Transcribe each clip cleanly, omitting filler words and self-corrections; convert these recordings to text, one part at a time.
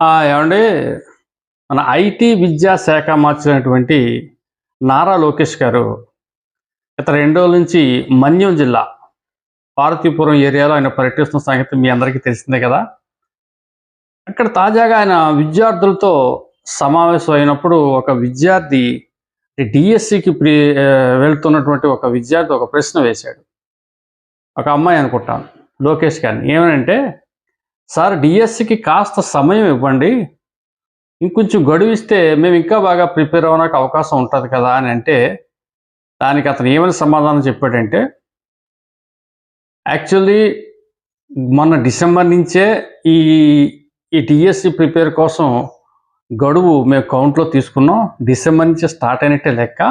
ఏవండి మన ఐటీ విద్యా శాఖ మార్చినటువంటి నారా లోకేష్ గారు గత 2 రోజుల నుంచి మన్యం జిల్లా పార్వతీపురం ఏరియాలో ఆయన పర్యటిస్తున్న సంగతి మీ అందరికీ తెలిసిందే కదా. అక్కడ తాజాగా ఆయన విద్యార్థులతో సమావేశం అయినప్పుడు ఒక విద్యార్థి డిఎస్సికి వెళ్తున్నటువంటి ఒక విద్యార్థి ఒక ప్రశ్న వేశాడు. ఒక అమ్మాయి అనుకుంటాను లోకేష్ గారిని ఏమనంటే, సార్ డిఎస్సికి కాస్త సమయం ఇవ్వండి, ఇంకొంచెం గడువిస్తే మేము ఇంకా బాగా ప్రిపేర్ అవ్వడానికి అవకాశం ఉంటుంది కదా అని అంటే, దానికి అతను ఏమని సమాధానం చెప్పాడంటే, యాక్చువల్లీ మొన్న డిసెంబర్ నుంచే ఈ ఈ డిఎస్సి ప్రిపేర్ కోసం గడువు మేము కౌంట్లో తీసుకున్నాం. డిసెంబర్ నుంచి స్టార్ట్ అయినట్టే లెక్క.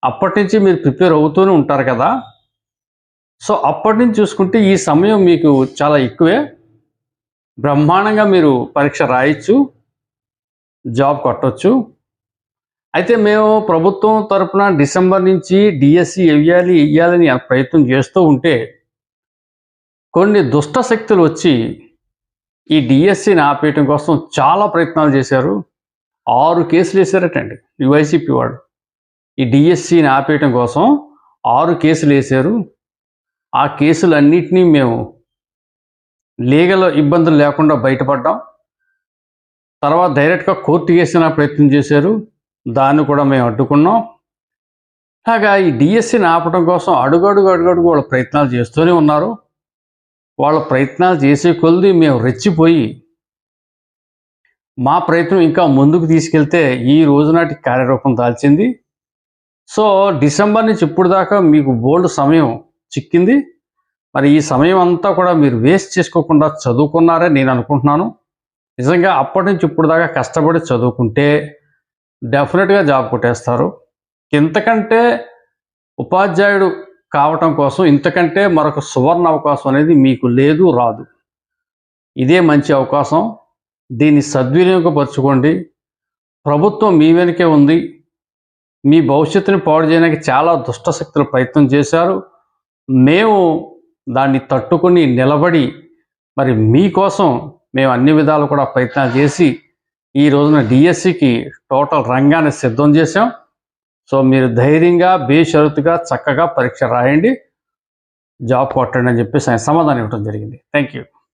అప్పటి నుంచి మీరు ప్రిపేర్ అవుతూనే ఉంటారు కదా. సో అప్పటి నుంచి చూసుకుంటే ఈ సమయం మీకు చాలా ఎక్కువే. బ్రహ్మాండంగా మీరు పరీక్ష రాయొచ్చు, జాబ్ కొట్టవచ్చు. అయితే మేము ప్రభుత్వం తరపున డిసెంబర్ నుంచి డిఎస్సి వెయ్యాలని ప్రయత్నం చేస్తూ ఉంటే కొన్ని దుష్ట శక్తులు వచ్చి ఈ డిఎస్సిని ఆపేయటం కోసం చాలా ప్రయత్నాలు చేశారు. 6 కేసులు వేశారటండి ఈ వైసీపీ వాడు. ఈ డిఎస్సిని ఆపేయటం కోసం 6 కేసులు వేశారు. ఆ కేసులన్నింటినీ మేము లీగల్ ఇబ్బందులు లేకుండా బయటపడ్డాం. తర్వాత డైరెక్ట్గా కోర్టు కేసిన ప్రయత్నం చేశారు, దాన్ని కూడా మేము అడ్డుకున్నాం. అలాగా ఈ డిఎస్సిని ఆపడం కోసం అడుగడుగు వాళ్ళ ప్రయత్నాలు చేస్తూనే ఉన్నారు. వాళ్ళ ప్రయత్నాలు చేసే కొద్దీ మేము రెచ్చిపోయి మా ప్రయత్నం ఇంకా ముందుకు తీసుకెళ్తే ఈ రోజునాటి కార్యరూపం దాల్చింది. సో డిసెంబర్ నుంచి ఇప్పుడు దాకా మీకు బోల్డ్ సమయం చిక్కింది. మరి ఈ సమయం అంతా కూడా మీరు వేస్ట్ చేసుకోకుండా చదువుకున్నారని నేను అనుకుంటున్నాను. నిజంగా అప్పటి నుంచి ఇప్పుడు దాకా కష్టపడి చదువుకుంటే డెఫినెట్గా జాబ్ కొట్టేస్తారు. ఇంతకంటే ఉపాధ్యాయుడు కావటం కోసం ఇంతకంటే మరొక సువర్ణ అవకాశం అనేది మీకు లేదు, రాదు. ఇదే మంచి అవకాశం, దీన్ని సద్వినియోగపరచుకోండి. ప్రభుత్వం మీ వెనుకే ఉంది. మీ భవిష్యత్తుని పాడు చేయడానికి చాలా దుష్టశక్తులు ప్రయత్నం చేశారు. మేము దాన్ని తట్టుకుని నిలబడి మరి మీకోసం మేము అన్ని విధాలు కూడా ప్రయత్నాలు చేసి ఈ రోజున డిఎస్సికి టోటల్ రంగాన్ని సిద్ధం చేశాం. సో మీరు ధైర్యంగా బేషరతుగా చక్కగా పరీక్ష రాయండి, జాబ్ కొట్టండి అని చెప్పేసి ఆయన సమాధానం ఇవ్వడం జరిగింది. Thank you.